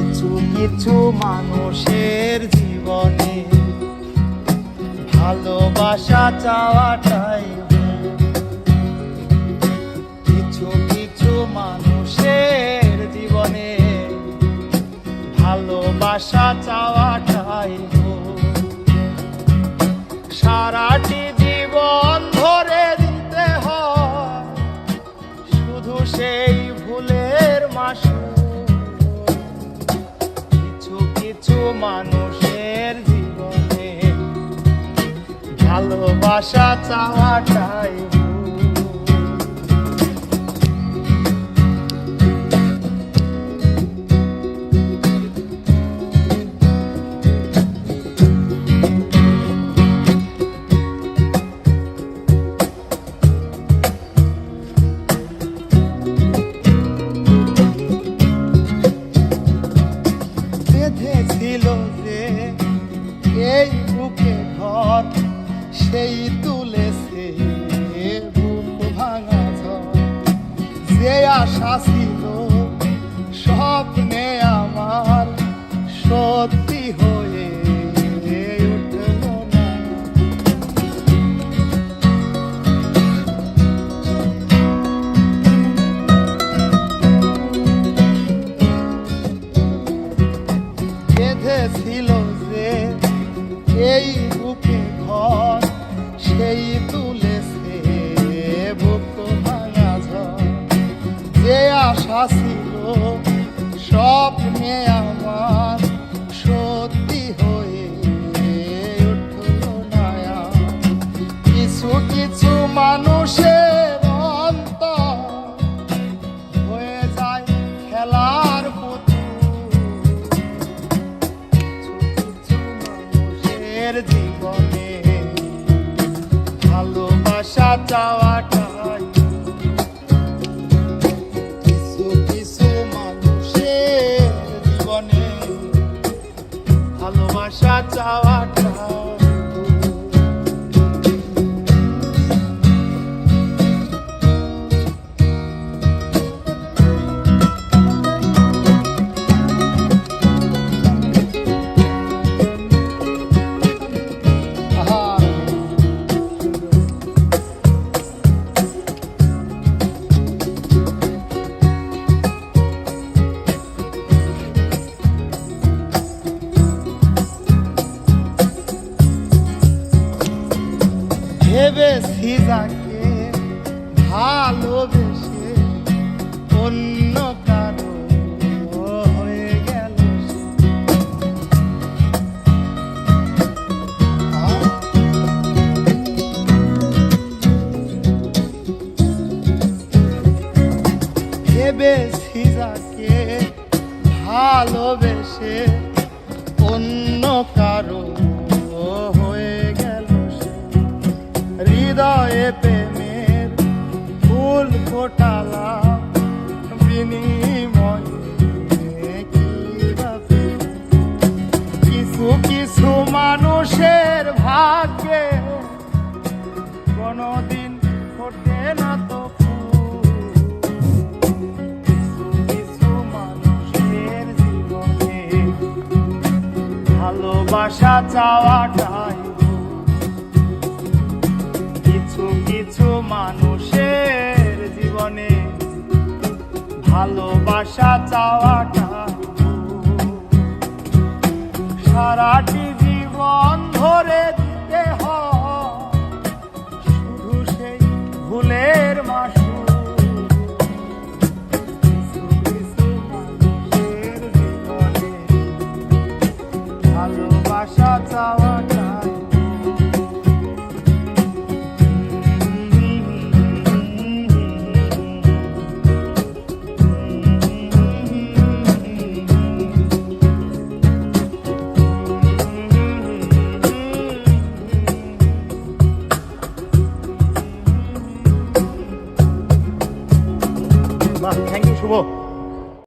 কিছু মানুষের জীবনে ভালোবাসা চাওয়াটাই কিছু মানুষের জীবনে ভালোবাসা চাওয়াটাই সারাটি জীবন ধরে দিতে হয় শুধু সেই ভুলের মাসুল। কিছু মানুষের জীবনে ভালোবাসা চাওয়াটাই ছিল যে এই বুকে ঘর সেই তুলেছে বুক ভাঙা ঝড়। যে আশা ছিল স্বপ্নে আমার সত্যি হয়ে উঠল না। ছিল যে এই বুকে ঘর সেই তুলেছে বুক ভাঙা ঝড়। যে আশা ছিল স্বপ্নে আমার সত্যি হয়ে উঠল না। কিছু মানুষের অন্তর হয়ে যায় খেলার জীবনে ভালোবাসা চাওয়াটাই কিছু মানুষের জীবনে ভালোবাসা চাওয়াটাই ভেবেছি যাকে ভালোবেসে অন্য কারো হয়ে গেল। ভেবেছি যাকে ভালোবেসে অন্য কারো হৃদয়ে প্রেমের ফুল ফোটালাম বিনিময়ে কিছু মানুষের ভাগ্যে কোনদিন ফোটে না তো কিছু মানুষের জীবনে ভালোবাসা চাওয়াটাই কিছু মানুষের জীবনে ভালোবাসা চাওয়াটা সারাটি জীবন ধরে দিতে হয় শুধু সেই ভুলের মাসুল।